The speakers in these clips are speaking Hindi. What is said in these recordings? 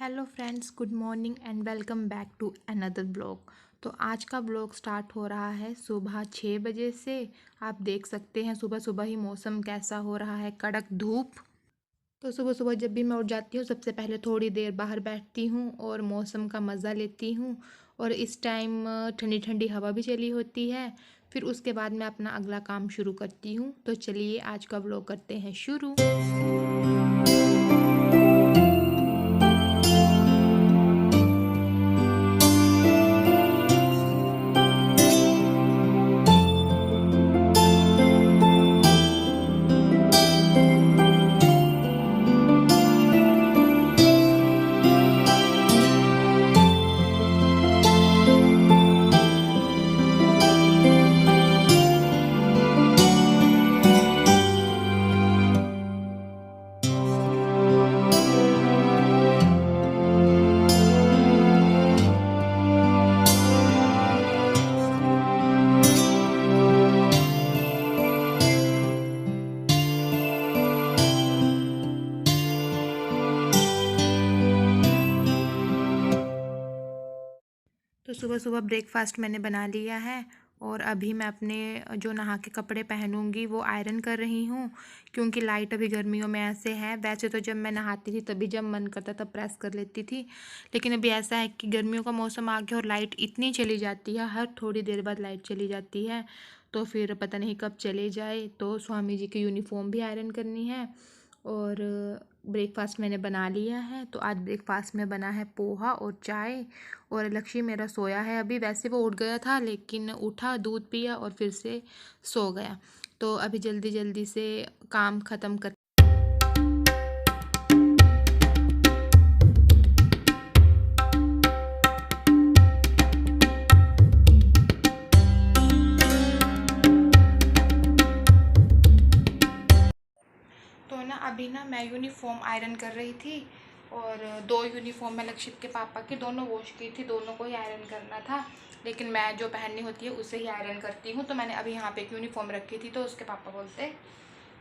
Hello friends, good morning and welcome back to another blog. तो आज का ब्लॉग स्टार्ट हो रहा है सुबह 6 बजे से। आप देख सकते हैं सुबह सुबह ही मौसम कैसा हो रहा है, कड़क धूप। तो सुबह सुबह जब भी मैं उठ जाती हूँ सबसे पहले थोड़ी देर बाहर बैठती हूँ और मौसम का मज़ा लेती हूँ। और इस टाइम ठंडी ठंडी हवा भी चली होती है। फिर उसके बाद मैं अपना अगला काम शुरू करती हूँ। तो चलिए आज का ब्लॉग करते हैं शुरू। तो सुबह सुबह ब्रेकफास्ट मैंने बना लिया है और अभी मैं अपने जो नहा के कपड़े पहनूंगी वो आयरन कर रही हूँ, क्योंकि लाइट अभी गर्मियों में ऐसे है। वैसे तो जब मैं नहाती थी तभी जब मन करता तब प्रेस कर लेती थी, लेकिन अभी ऐसा है कि गर्मियों का मौसम आ गया और लाइट इतनी चली जाती है, हर थोड़ी देर बाद लाइट चली जाती है। तो फिर पता नहीं कब चले जाए। तो स्वामी जी की यूनिफॉर्म भी आयरन करनी है और ब्रेकफास्ट मैंने बना लिया है। तो आज ब्रेकफास्ट में बना है पोहा और चाय। और लक्ष्य मेरा सोया है अभी, वैसे वो उठ गया था लेकिन उठा, दूध पिया और फिर से सो गया। तो अभी जल्दी जल्दी से काम ख़त्म कर। तो ना अभी ना मैं यूनिफॉर्म आयरन कर रही थी और 2 यूनिफॉर्म मैं लक्षित के पापा की दोनों वॉश की थी, दोनों को ही आयरन करना था। लेकिन मैं जो पहननी होती है उसे ही आयरन करती हूँ। तो मैंने अभी यहाँ पे एक यूनिफॉर्म रखी थी, तो उसके पापा बोलते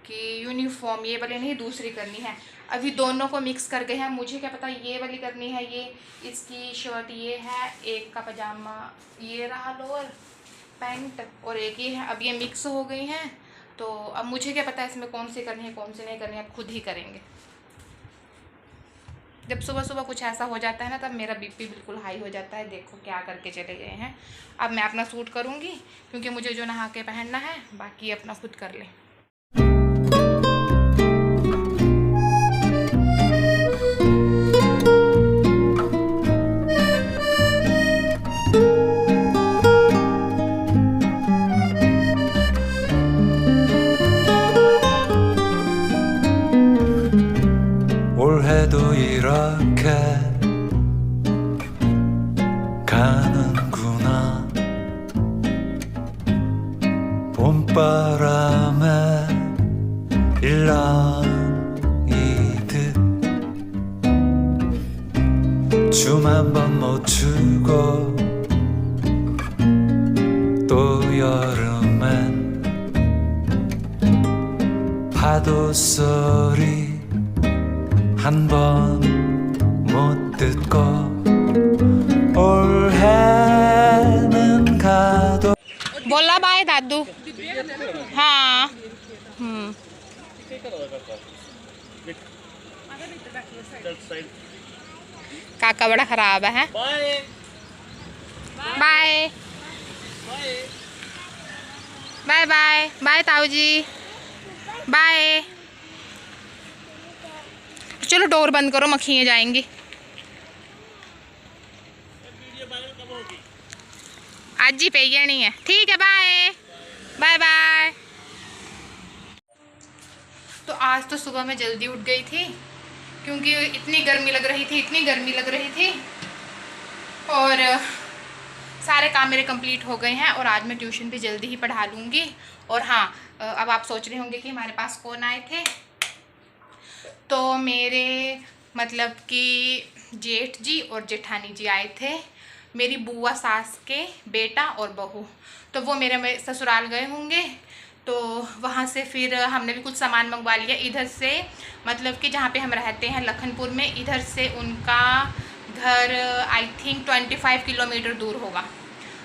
कि यूनिफॉर्म ये वाली नहीं दूसरी करनी है। अभी दोनों को मिक्स कर गए हैं, मुझे क्या पता ये वाली करनी है। ये इसकी शर्ट ये है, एक का पजामा ये रहा, लोअर पैंट, और एक ये है। अब ये मिक्स हो गई हैं, तो अब मुझे क्या पता है इसमें कौन सी करनी है कौन सी नहीं करनी है, अब खुद ही करेंगे। जब सुबह सुबह कुछ ऐसा हो जाता है ना तब मेरा बीपी बिल्कुल हाई हो जाता है। देखो क्या करके चले गए हैं। अब मैं अपना सूट करूँगी क्योंकि मुझे जो नहा के पहनना है, बाकी अपना खुद कर लें। 올해도 이렇게 가는구나. 봄바람에 일렁이듯 춤 한 번 못 추고 또 여름엔 파도 소리 한 번 못 듣고 올해는 가도 बोला बाय दादू। हाँ। काका बड़ा खराब है। बाय बाय बाय बाय ताऊ जी, बाय। चलो डोर बंद करो, मक्खियाँ जाएंगी। आज ही पे नहीं है, ठीक है, बाय बाय बाय। तो आज तो सुबह में जल्दी उठ गई थी क्योंकि इतनी गर्मी लग रही थी और सारे काम मेरे कंप्लीट हो गए हैं और आज मैं ट्यूशन भी जल्दी ही पढ़ा लूँगी। और हाँ, अब आप सोच रहे होंगे कि हमारे पास कौन आए थे। तो मेरे मतलब कि जेठ जी और जेठानी जी आए थे, मेरी बुआ सास के बेटा और बहू। तो वो मेरे ससुराल गए होंगे, तो वहाँ से फिर हमने भी कुछ सामान मंगवा लिया इधर से, मतलब कि जहाँ पे हम रहते हैं लखनपुर में, इधर से उनका घर आई थिंक 25 किलोमीटर दूर होगा।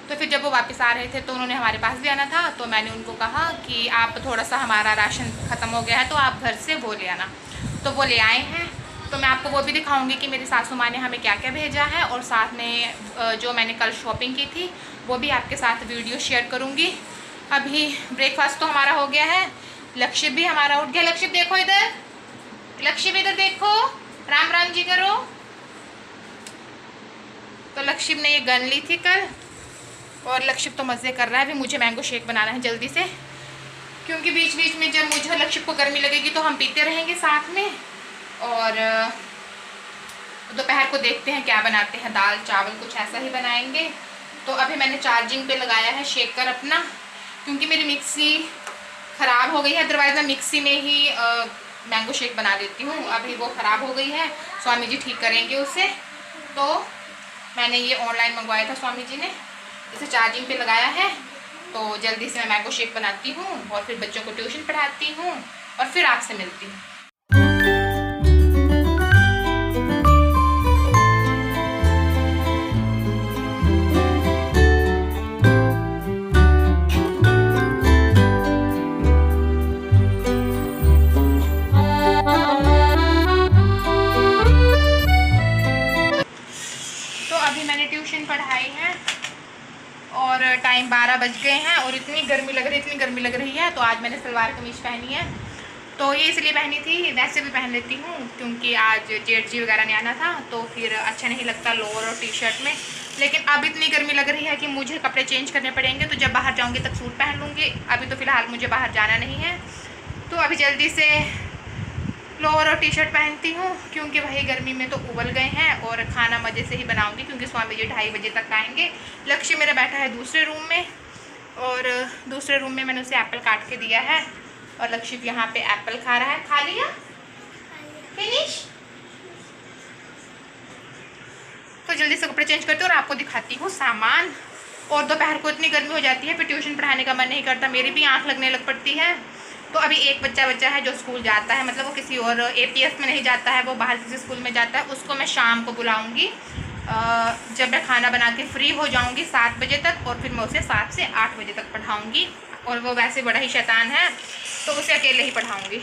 तो फिर जब वो वापस आ रहे थे तो उन्होंने हमारे पास भी आना था, तो मैंने उनको कहा कि आप थोड़ा सा, हमारा राशन ख़त्म हो गया है तो आप घर से वो ले आना। तो वो ले आए हैं। तो मैं आपको वो भी दिखाऊंगी कि मेरी सासू माँ ने हमें क्या क्या भेजा है, और साथ में जो मैंने कल शॉपिंग की थी वो भी आपके साथ वीडियो शेयर करूँगी। अभी ब्रेकफास्ट तो हमारा हो गया है। लक्ष्य भी हमारा उठ गया। लक्ष्य देखो इधर, लक्ष्य भी इधर देखो, राम राम जी करो। तो लक्ष्य ने ये गन ली थी कल, और लक्ष्य तो मज़े कर रहा है। अभी मुझे मैंगो शेक बनाना है जल्दी से, क्योंकि बीच बीच में जब मुझे लक्ष्य को गर्मी लगेगी तो हम पीते रहेंगे साथ में। और दोपहर को देखते हैं क्या बनाते हैं, दाल चावल कुछ ऐसा ही बनाएंगे। तो अभी मैंने चार्जिंग पे लगाया है शेकर अपना, क्योंकि मेरी मिक्सी ख़राब हो गई है। अदरवाइज़ मैं मिक्सी में ही मैंगो शेक बना देती हूँ। अभी वो ख़राब हो गई है, स्वामी जी ठीक करेंगे उसे। तो मैंने ये ऑनलाइन मंगवाया था, स्वामी जी ने इसे चार्जिंग पे लगाया है। तो जल्दी से मैं मैंगो शेक बनाती हूँ और फिर बच्चों को ट्यूशन पढ़ाती हूँ और फिर आपसे मिलती हूँ। तो अभी मैंने ट्यूशन पढ़ाई है और टाइम 12 बज गए हैं, और इतनी गर्मी लग रही है। तो आज मैंने सलवार कमीज पहनी है। तो ये इसलिए पहनी थी, वैसे भी पहन लेती हूँ क्योंकि आज जेठ जी वगैरह नहीं आना था, तो फिर अच्छा नहीं लगता लोअर और टी शर्ट में। लेकिन अब इतनी गर्मी लग रही है कि मुझे कपड़े चेंज करने पड़ेंगे, तो जब बाहर जाऊँगी तब सूट पहन लूँगी। अभी तो फ़िलहाल मुझे बाहर जाना नहीं है, तो अभी जल्दी से लोअर और टी शर्ट पहनती हूँ, क्योंकि वही गर्मी में तो उबल गए हैं। और खाना मज़े से ही बनाऊँगी, क्योंकि स्वामी जी 2:30 बजे तक आएँगे। लक्ष्य मेरा बैठा है दूसरे रूम में, और दूसरे रूम में मैंने उसे एप्पल काट के दिया है, और लक्ष्य यहाँ पे एप्पल खा रहा है। खा लिया, फिनिश। तो जल्दी से कपड़े चेंज करती हूँ और आपको दिखाती हूँ सामान। और दोपहर को इतनी गर्मी हो जाती है, फिर ट्यूशन पढ़ाने का मन नहीं करता, मेरी भी आँख लगने लग पड़ती है। तो अभी एक बच्चा है जो स्कूल जाता है, मतलब वो किसी और APS में नहीं जाता है, वो बाहर किसी स्कूल में जाता है। उसको मैं शाम को बुलाऊँगी जब मैं खाना बना के फ्री हो जाऊँगी 7 बजे तक, और फिर मैं उसे 7 से 8 बजे तक पढ़ाऊँगी। और वो वैसे बड़ा ही शैतान है, तो उसे अकेले ही पढ़ाऊँगी।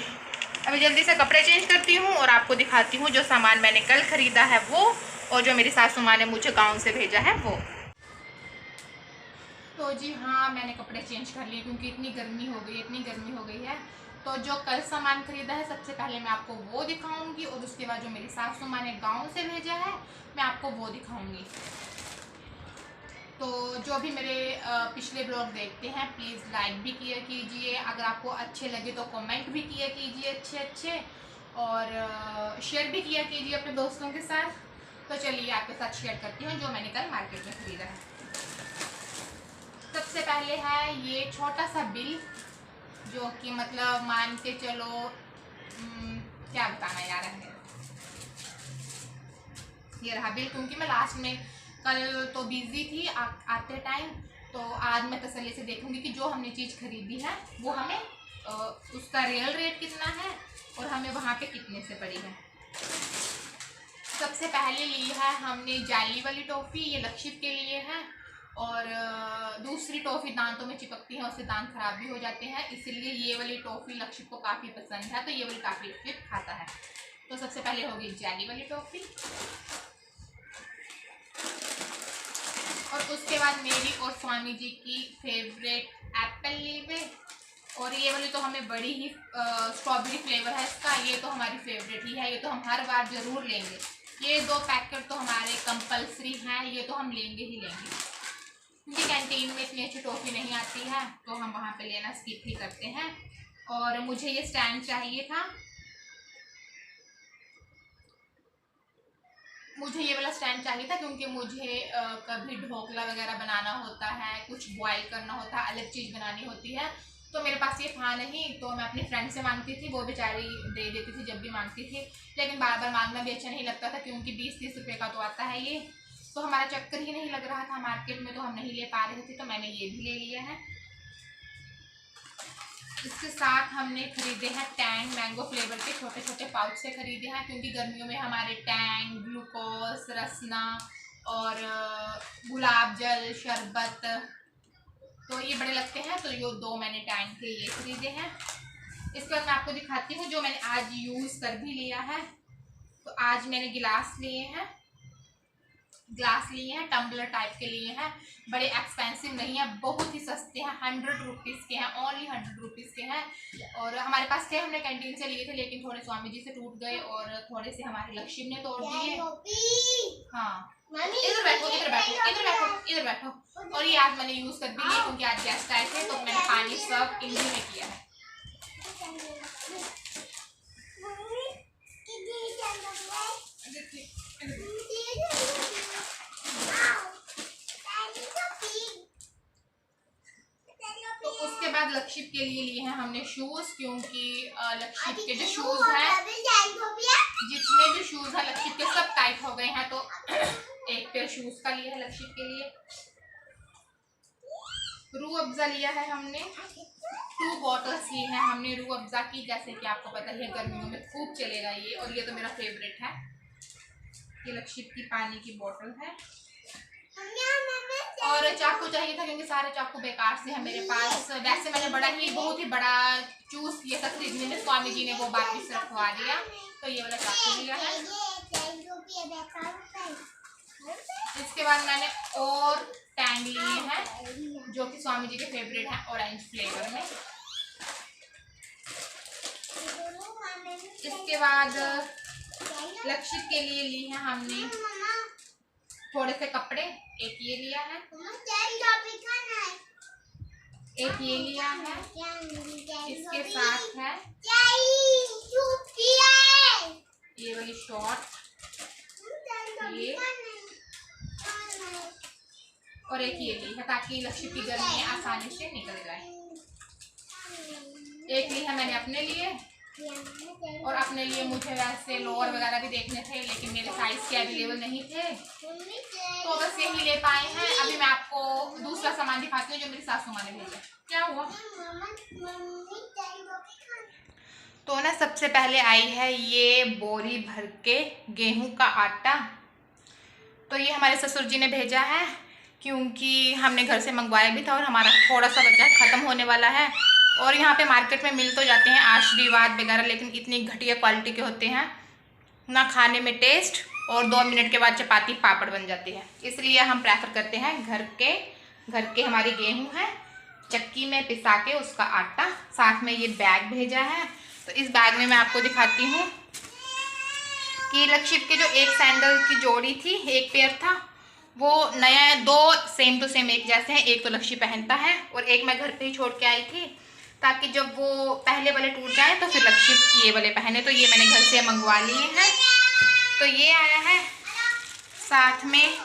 अभी जल्दी से कपड़े चेंज करती हूँ और आपको दिखाती हूँ जो सामान मैंने कल ख़रीदा है वो, और जो मेरी सासू माँ ने मुझे गाँव से भेजा है वो। तो जी हाँ, मैंने कपड़े चेंज कर लिए क्योंकि इतनी गर्मी हो गई है। तो जो कल सामान खरीदा है, सबसे पहले मैं आपको वो दिखाऊंगी, और उसके बाद जो मेरी सासू माँ ने गाँव से भेजा है मैं आपको वो दिखाऊंगी। तो जो भी मेरे पिछले ब्लॉग देखते हैं प्लीज़ लाइक भी किया कीजिए, अगर आपको अच्छे लगे तो कमेंट भी किया कीजिए अच्छे, और शेयर भी किया कीजिए अपने दोस्तों के साथ। तो चलिए आपके साथ शेयर करती हूँ जो मैंने कल मार्केट में ख़रीदा है। सबसे पहले है ये छोटा सा बिल, जो कि मतलब मान के चलो क्या बताना यार है, ये रहा बिल। क्योंकि मैं लास्ट में कल तो बिजी थी आते टाइम, तो आज मैं तसल्ली से देखूंगी कि जो हमने चीज़ खरीदी है वो हमें उसका रियल रेट कितना है और हमें वहाँ पे कितने से पड़ी है। सबसे पहले ली है हमने जाली वाली टॉफ़ी, ये लक्षित के लिए है। और दूसरी टॉफ़ी दांतों में चिपकती है, उससे दांत खराब भी हो जाते हैं, इसलिए ये वाली टॉफ़ी लक्षित को काफ़ी पसंद है, तो ये वाली काफ़ी लक्षित खाता है। तो सबसे पहले होगी जाली वाली टॉफ़ी, और उसके बाद मेरी और स्वामी जी की फेवरेट एप्पल लीवे, और ये वाली तो हमें बड़ी ही स्ट्रॉबेरी फ्लेवर है इसका, ये तो हमारी फेवरेट ही है, ये तो हम हर बार ज़रूर लेंगे। ये 2 पैकेट तो हमारे कंपलसरी हैं, ये तो हम लेंगे ही लेंगे, क्योंकि कैंटीन में इतनी अच्छी टॉफ़ी नहीं आती है, तो हम वहाँ पे लेना स्किप ही करते हैं। और मुझे ये स्टैंड चाहिए था, मुझे ये वाला स्टैंड चाहिए था, क्योंकि मुझे कभी ढोकला वगैरह बनाना होता है, कुछ बॉयल करना होता है, अलग चीज़ बनानी होती है, तो मेरे पास ये था नहीं, तो मैं अपनी फ्रेंड से मांगती थी, वो बेचारी दे देती थी जब भी मांगती थी। लेकिन बार बार मांगना भी अच्छा नहीं लगता था, क्योंकि 20-30 रुपये का तो आता है ये, तो हमारा चक्कर ही नहीं लग रहा था मार्केट में, तो हम नहीं ले पा रहे थे, तो मैंने ये भी ले लिया है। इसके साथ हमने खरीदे हैं टैंग मैंगो फ्लेवर के छोटे छोटे पाउच से खरीदे हैं, क्योंकि गर्मियों में हमारे टैंग, ग्लूकोज, रसना और गुलाब जल, शरबत तो ये बड़े लगते हैं, तो ये 2 मैंने टैंग के ये खरीदे हैं। इसके बाद मैं आपको दिखाती हूँ जो मैंने आज यूज़ कर भी लिया है। तो आज मैंने गिलास लिए हैं, टम्बलर टाइप के लिए हैं। बड़े एक्सपेंसिव नहीं है, बहुत ही सस्ते हैं, 100 रुपीज़ के हैं, ओनली 100 रुपीज़ के हैं। और हमारे पास थे, हमने कैंटीन से लिए थे, लेकिन थोड़े स्वामी जी से टूट गए और थोड़े से हमारे लक्ष्मी ने तोड़ दिए। हाँ, इधर बैठो, इधर बैठो, इधर बैठो, इधर बैठो। और ये आज मैंने यूज़ कर भी लिया, क्योंकि आज गेस्ट आए थे, तो मैंने पानी सब इन्हीं में किया है। तो उसके बाद लक्षित के लिए हैं हमने शूज, क्योंकि लक्षित के जो शूज हैं, जितने भी शूज हैं लक्षित के सब टाइट हो गए हैं, तो एक पेयर शूज का लिया है लक्षित के लिए। रूह अफ़ज़ा लिया है हमने, 2 बॉटल्स ली हैं हमने रूह अफ़ज़ा की, जैसे कि आपको पता है गर्मियों में खूब चलेगा ये, और ये तो मेरा फेवरेट है। ये लक्षित की पानी की बोतल है। और चाकू चाहिए था, क्योंकि सारे चाकू बेकार से हैं मेरे पास। वैसे मैंने बहुत ही बड़ा चूज किया था खरीदने में, स्वामी जी ने वो वापिस रखवा दिया, तो ये वाला चाकू लिया है। इसके बाद मैंने और टैंग लिए हैं, जो कि स्वामी जी के फेवरेट हैं, ऑरेंज फ्लेवर में। इसके बाद लक्षित के लिए ली है हमने थोड़े से कपड़े, एक ये लिया है, एक ये लिया है, इसके साथ है ये वाली शॉर्ट, ये और एक ये ली है, ताकि लक्षित की गर्मी आसानी से निकल जाए। एक ली है मैंने अपने लिए, और अपने लिए मुझे वैसे लोअर वगैरह भी देखने थे, लेकिन मेरे साइज के अवेलेबल नहीं थे, तो बस यही ले पाए हैं। अभी मैं आपको दूसरा सामान दिखाती हूँ जो मेरी सासू माँ ने भेजा। क्या हुआ? तो ना सबसे पहले आई है ये बोरी भर के गेहूं का आटा। तो ये हमारे ससुर जी ने भेजा है, क्योंकि हमने घर से मंगवाया भी था और हमारा थोड़ा सा बचा है, ख़त्म होने वाला है। और यहाँ पे मार्केट में मिल तो जाते हैं आशीर्वाद वगैरह, लेकिन इतनी घटिया क्वालिटी के होते हैं ना, खाने में टेस्ट, और 2 मिनट के बाद चपाती पापड़ बन जाती है। इसलिए हम प्रेफर करते हैं घर के हमारी गेहूं है, चक्की में पिसा के उसका आटा। साथ में ये बैग भेजा है, तो इस बैग में मैं आपको दिखाती हूँ कि लक्षित के जो एक सैंडल की जोड़ी थी, एक पेयर था, वो नया 2 सेम टू सेम एक जैसे हैं। एक तो लक्षित पहनता है और एक मैं घर पे ही छोड़ के आई थी, ताकि जब वो पहले वाले टूट जाए तो फिर लक्षित ये वाले पहने। तो ये मैंने घर से मंगवा लिए हैं। तो ये आया है, साथ में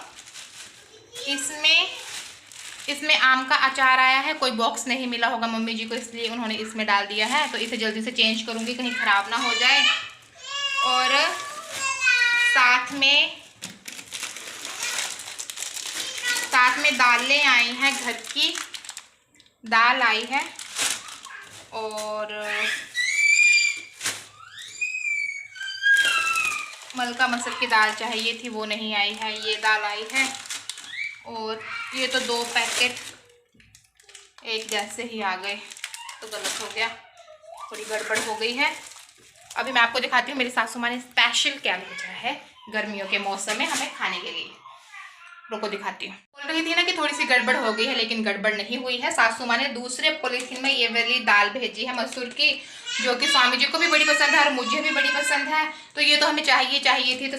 इसमें आम का अचार आया है। कोई बॉक्स नहीं मिला होगा मम्मी जी को, इसलिए उन्होंने इसमें डाल दिया है। तो इसे जल्दी से चेंज करूँगी, कहीं ख़राब ना हो जाए। और साथ में दालें आई हैं, घर की दाल आई है, और मलका मसर की दाल चाहिए थी, वो नहीं आई है, ये दाल आई है। और ये तो 2 पैकेट एक जैसे ही आ गए, तो गलत हो गया, थोड़ी गड़बड़ हो गई है। अभी मैं आपको दिखाती हूँ मेरी सासू माँ ने स्पेशल क्या भेजा है गर्मियों के मौसम में हमें खाने के लिए। रुको दिखाती हूँ। बोल रही थी ना कि थोड़ी सी गड़बड़ हो गई है, लेकिन गड़बड़ नहीं हुई है। सासू माँ ने दूसरे पॉलीथीन में ये वाली दाल भेजी है मसूर की, जो कि स्वामी जी को भी बड़ी पसंद है और मुझे भी बड़ी पसंद है। तो ये तो हमें चाहिए थी, तो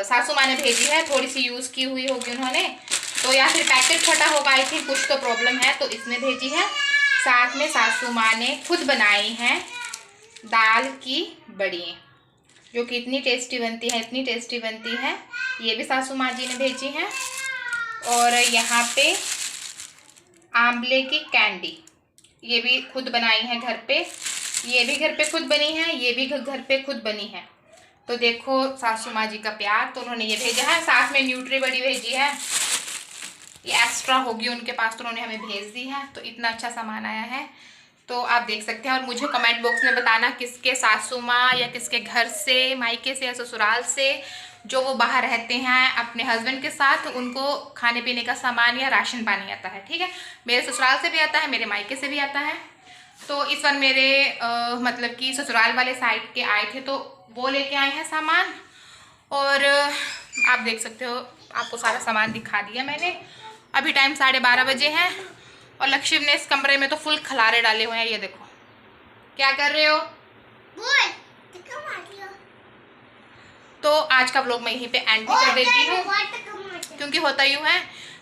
सासू माँ ने भेजी है। थोड़ी सी यूज़ की हुई होगी उन्होंने, तो या फिर पैकेट फटा होगा, आई थिंक कुछ तो प्रॉब्लम है, तो इसने भेजी है। साथ में सासू माँ ने खुद बनाई हैं दाल की बड़ी, जो कि इतनी टेस्टी बनती है, ये भी सासू माँ जी ने भेजी हैं। और यहाँ पे आंवले की कैंडी, ये भी खुद बनाई है घर पे, ये भी घर पे खुद बनी है, ये भी घर पे खुद बनी है। तो देखो सासू माँ जी का प्यार, तो उन्होंने ये भेजा है। साथ में न्यूट्री बड़ी भेजी है, ये एक्स्ट्रा होगी उनके पास, तो उन्होंने हमें भेज दी है। तो इतना अच्छा सामान आया है। तो आप देख सकते हैं। और मुझे कमेंट बॉक्स में बताना किसके सासू माँ या किसके घर से, मायके से या ससुराल से, जो वो बाहर रहते हैं अपने हस्बैंड के साथ, उनको खाने पीने का सामान या राशन पानी आता है। ठीक है, मेरे ससुराल से भी आता है, मेरे मायके से भी आता है। तो इस बार मेरे मतलब कि ससुराल वाले साइड के आए थे तो वो लेके आए हैं सामान। और आप देख सकते हो, आपको सारा सामान दिखा दिया मैंने। अभी टाइम 12:30 बजे है और लक्ष्मी ने इस कमरे में तो फुल खलारे डाले हुए हैं। ये देखो क्या कर रहे हो। तो आज का व्लॉग मैं यहीं पे एंड भी कर देती हूँ, क्योंकि होता यूँ है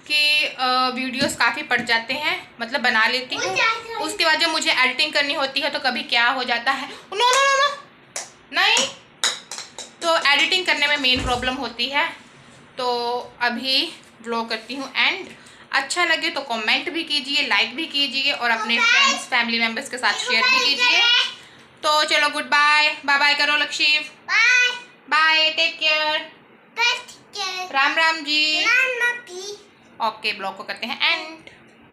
कि वीडियोस काफ़ी पड़ जाते हैं, मतलब बना लेती हूँ, उसके बाद जब मुझे एडिटिंग करनी होती है तो कभी क्या हो जाता है, नो नो नो नो नहीं, तो एडिटिंग करने में मेन प्रॉब्लम होती है। तो अभी व्लॉग करती हूँ एंड। अच्छा लगे तो कमेंट भी कीजिए, लाइक भी कीजिए और अपने फ्रेंड्स फैमिली मेम्बर्स के साथ शेयर भी कीजिए। तो चलो गुड बाय, बाय बाय करो Lakshmi, bye, take care, Ram Ram ji. Okay, blog को करते हैं एंड।